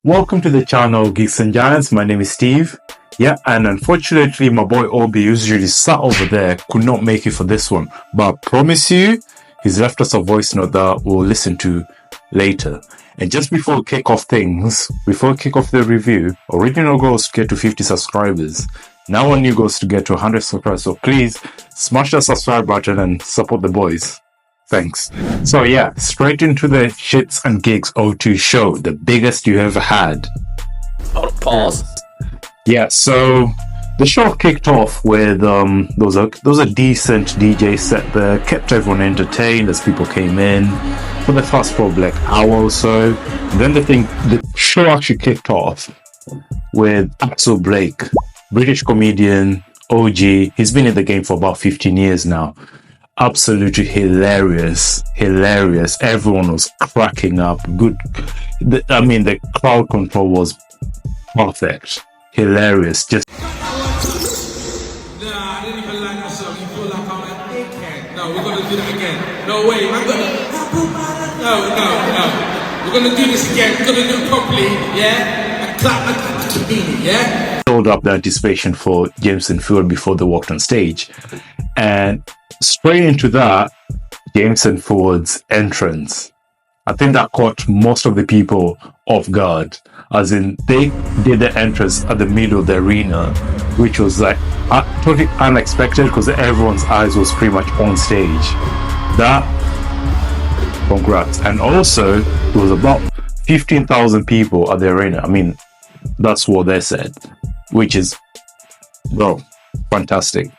Welcome to the channel Geeks and Giants. My name is Steve. Yeah, and unfortunately my boy Obi, usually sat over there, could not make it for this one. But I promise you, he's left us a voice note that we'll listen to later. And just before we kick off the review, original goal is to get to 50 subscribers. Now our new goal is to get to 100 subscribers. So please smash that subscribe button and support the boys. Thanks. So yeah, straight into the Shits and Gigs O2 show, the biggest you ever had. Pause. Yeah, so the show kicked off with there was a decent DJ set there, kept everyone entertained as people came in for the first probably like hour or so. Then the show actually kicked off with Axel Blake, British comedian, OG. He's been in the game for about 15 years now. Absolutely hilarious. Everyone was cracking up. The crowd control was perfect. Hilarious. Just Nah, I didn't even like myself. You feel like I'm a dickhead. No, we're gonna do that again. No way, I'm gonna. No. We're gonna do this again. We're gonna do it properly, yeah? And clap like a beanie, yeah? build up the anticipation for James and Fuhad before they walked on stage. And straight into that, James and Fuhad's entrance. I think that caught most of the people off guard. As in, they did the entrance at the middle of the arena, which was like totally unexpected because everyone's eyes was pretty much on stage. That, congrats. And also, it was about 15,000 people at the arena. I mean, that's what they said, which is, bro, fantastic.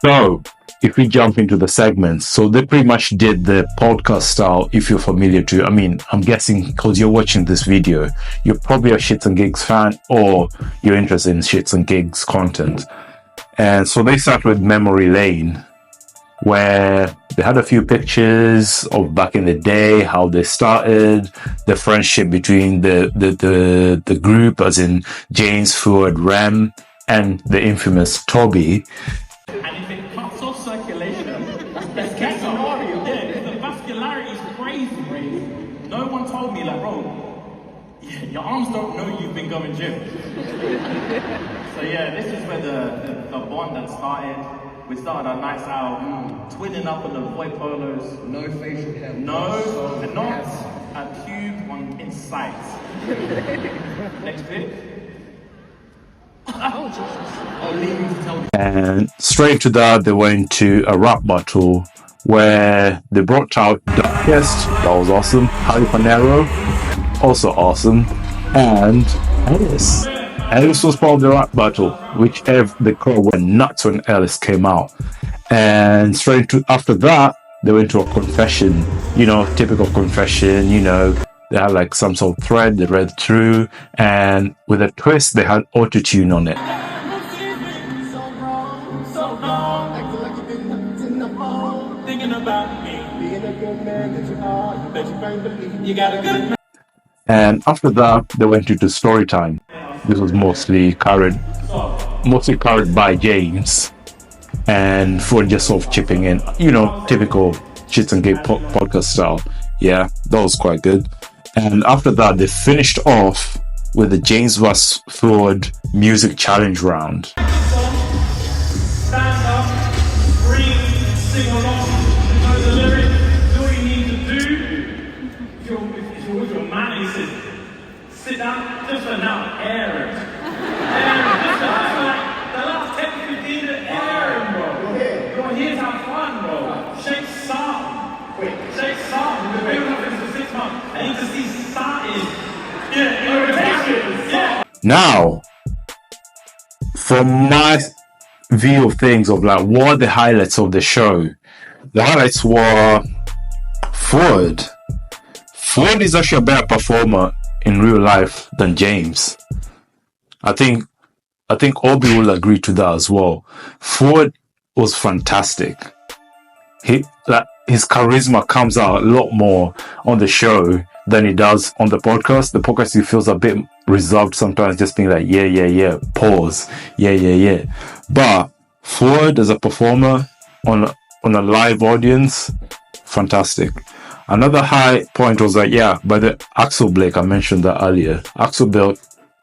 So, if we jump into the segments, so they pretty much did the podcast style, if you're familiar to. I mean, I'm guessing because you're watching this video, you're probably a Shits and Gigs fan or you're interested in Shits and Gigs content. And so they start with Memory Lane, where they had a few pictures of back in the day, how they started, the friendship between the group, as in James, Fuhad, Rem, and the infamous Toby. And if it cuts off circulation, that's best case scenario. Yeah, because the vascularity is crazy. No one told me, like, bro, your arms don't know you've been going gym. So yeah, this is where the bond that started. We started our nights out, twinning up on the boy polos. No facial hair. No, So and not yes. a pube on in sight. Next clip. Oh, Jesus. I'll leave you to tell me. And straight to that, they went to a rap battle where they brought out Darkest, that was awesome, Harry Panero, also awesome, and Ellis. Ellis was part of the rap battle, which the crowd went nuts when Ellis came out. And straight to after that, they went to a confession, typical confession, they had like some sort of thread they read through, and with a twist, they had auto-tune on it. And after that, they went into story time. This was mostly carried by James, and Fuhad just sort of chipping in, typical Shits and Gigs podcast style. Yeah, that was quite good. And after that, they finished off with the James vs. Fuhad music challenge round. Stand up, breathe, sing along, know the lyrics. All you need to do, if you're with your man, he says, sit down, just for now, air it. Just like the last 10, 15 minutes, air it, bro. Your ears have fun, bro. Shake some. Shake some. We've been doing this for 6 months. I need to see starting. Yeah, irritations. Yeah. Now, from my view of things, of like what are the highlights of the show, the highlights were Fuhad. Fuhad is actually a better performer in real life than James. I think Obi will agree to that as well. Fuhad was fantastic. His charisma comes out a lot more on the show than it does on the podcast. The podcast, he feels a bit reserved sometimes, just being like, yeah, pause, yeah. But Fuhad as a performer on a live audience, fantastic. Another high point was like, yeah, by the Axel Blake, I mentioned that earlier. Axel Blake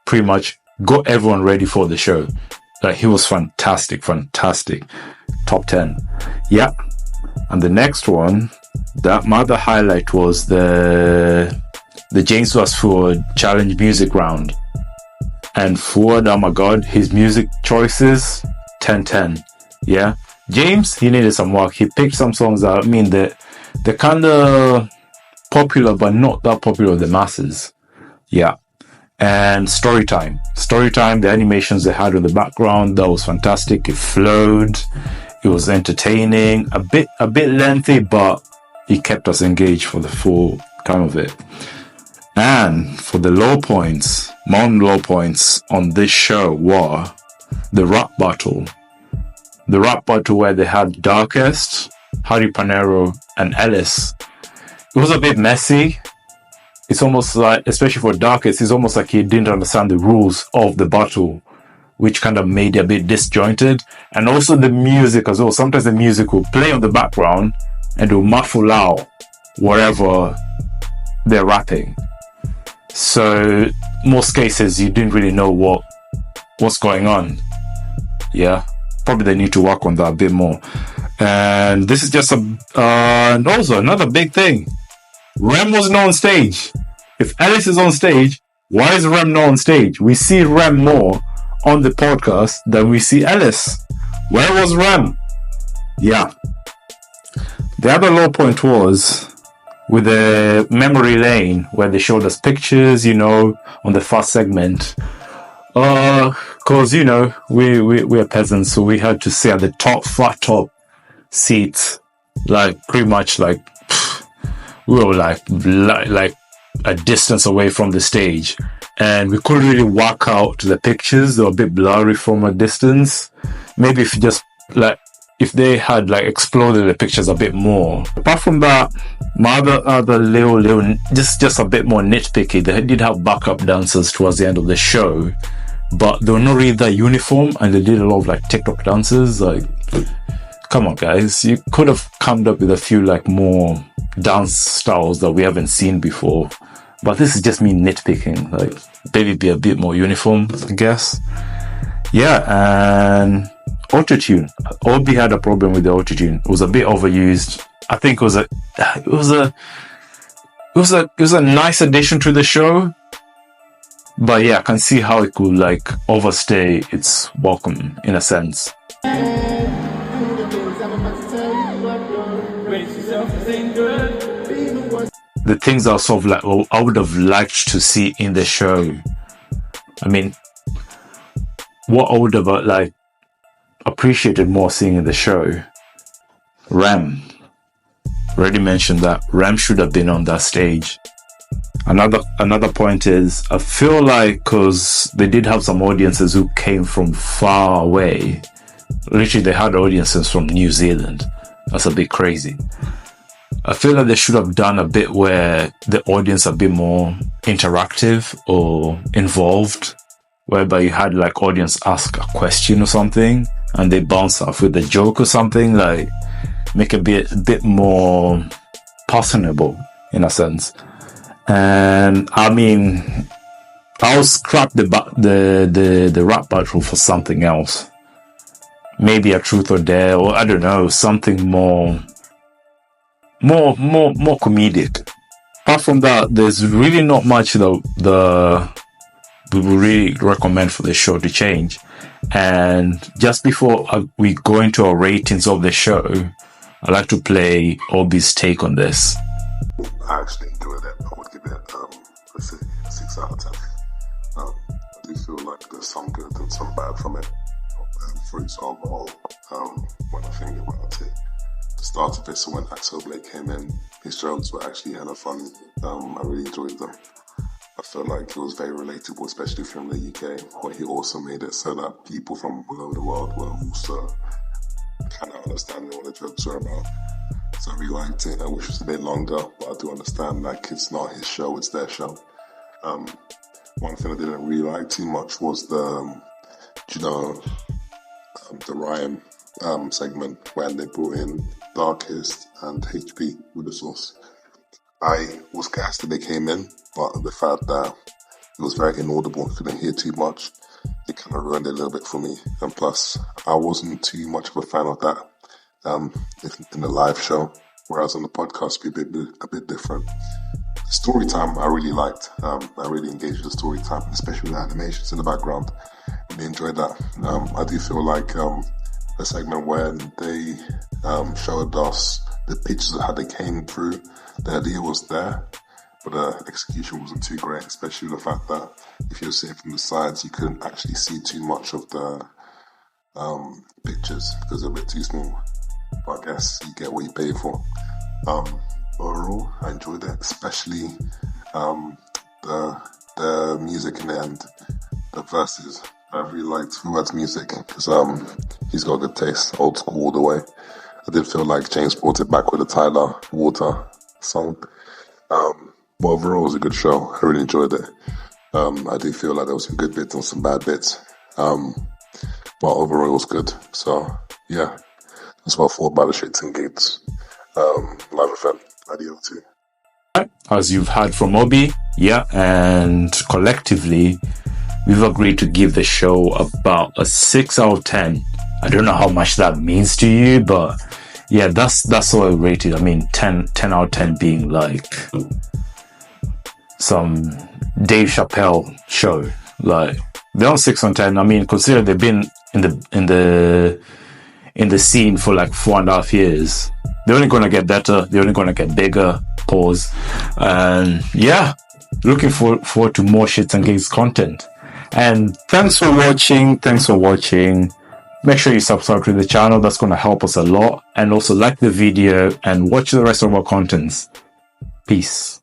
pretty much got everyone ready for the show. Like, he was fantastic. Top 10. Yeah. And the next one, my other highlight was the James vs. Fuhad Challenge Music Round. And Fuhad, oh my god, his music choices, 10-10. Yeah. James, he needed some work. He picked some songs that, I mean, they're kind of popular, but not that popular with the masses. Yeah. And Storytime, the animations they had in the background, that was fantastic. It flowed. It was entertaining. A bit lengthy, but it kept us engaged for the full time of it. And for the low points, my own low points on this show were the rap battle. The rap battle where they had Darkest, Harry Panero, and Ellis. It was a bit messy. It's almost like, especially for Darkest, it's almost like he didn't understand the rules of the battle, which kind of made it a bit disjointed. And also the music as well. Sometimes the music will play on the background and it will muffle out whatever they're rapping. So most cases you didn't really know what's going on. Yeah, probably they need to work on that a bit more. And this is just and also another big thing. Rem was not on stage. If Ellis is on stage, why is Rem not on stage? We see Rem more on the podcast than we see Ellis. Where was Rem? Yeah. The other low point was with the memory lane where they showed us pictures, on the first segment. Cause we're peasants, so we had to sit at the flat top seats, like pretty much like we were like a distance away from the stage, and we couldn't really work out the pictures. They were a bit blurry from a distance. Maybe if they had exploded the pictures a bit more. Apart from that, my other little just a bit more nitpicky. They did have backup dancers towards the end of the show, but they were not really that uniform, and they did a lot of TikTok dances. Come on, guys, you could have come up with a few more dance styles that we haven't seen before. But this is just me nitpicking. Maybe be a bit more uniform, I guess. Yeah, and autotune. Obi had a problem with the autotune. It was a bit overused. I think it was a nice addition to the show. But yeah, I can see how it could overstay its welcome in a sense. The things are sort of I would have liked to see in the show. I mean, what I would have appreciated more seeing in the show. Rem. Already mentioned that Rem should have been on that stage. Another point is, I feel because they did have some audiences who came from far away. Literally, they had audiences from New Zealand. That's a bit crazy. I feel like they should have done a bit where the audience a bit more interactive or involved, whereby you had audience ask a question or something and they bounce off with a joke or something, make it a bit more personable in a sense. And I mean, I'll scrap the rap battle for something else. Maybe a truth or dare, or I don't know, something more comedic. Apart from that, there's really not much we would really recommend for the show to change. And just before we go into our ratings of the show, I'd like to play Obi's take on this. I actually enjoyed it. I would give it a 6 out of 10. I do feel like there's some good and some bad from it. For example, when I think about it, the start of it, so when Axel Blake came in, his jokes were actually hella fun. I really enjoyed them. I felt like it was very relatable, especially from the UK, but he also made it so that people from all over the world were also kind of understanding what the jokes were about. So I really liked it. I wish it was a bit longer, but I do understand it's not his show, it's their show. One thing I didn't really like too much was the rhyme segment when they brought in Darkest and HP with the sauce. I was gassed that they came in, but the fact that it was very inaudible, couldn't hear too much, it kind of ruined it a little bit for me. And plus, I wasn't too much of a fan of that in the live show, whereas on the podcast, it'd be a bit different. The story time I really liked. I really engaged with the story time, especially with the animations in the background. Really enjoyed that. I do feel like a segment where they showed us the pictures of how they came through. The idea was there, but the execution wasn't too great, especially the fact that if you were sitting from the sides, you couldn't actually see too much of the pictures because they're a bit too small. But I guess you get what you pay for. Overall, I enjoyed it, especially the music in the end, the verses. I really liked Fuhad's music because he's got good taste, old school all the way. I did feel like James brought it back with the Tyler Water song. But overall, it was a good show. I really enjoyed it. I do feel like there was some good bits and some bad bits. But overall, it was good. So, yeah, that's what I thought about the Shits and Gates live event. Ideal too. As you've heard from Obi, yeah, and collectively, we've agreed to give the show about a 6 out of 10. I don't know how much that means to you, but yeah, that's what I rated. I mean, 10 out of 10 being like some Dave Chappelle show. Like, they're on 6 on 10. I mean, consider they've been in the scene for like 4.5 years. They're only gonna get better. They're only gonna get bigger. Pause. And yeah, looking forward to more Shits and Gates content. And thanks for watching. Make sure you subscribe to the channel. That's going to help us a lot. And also like the video and watch the rest of our contents. Peace.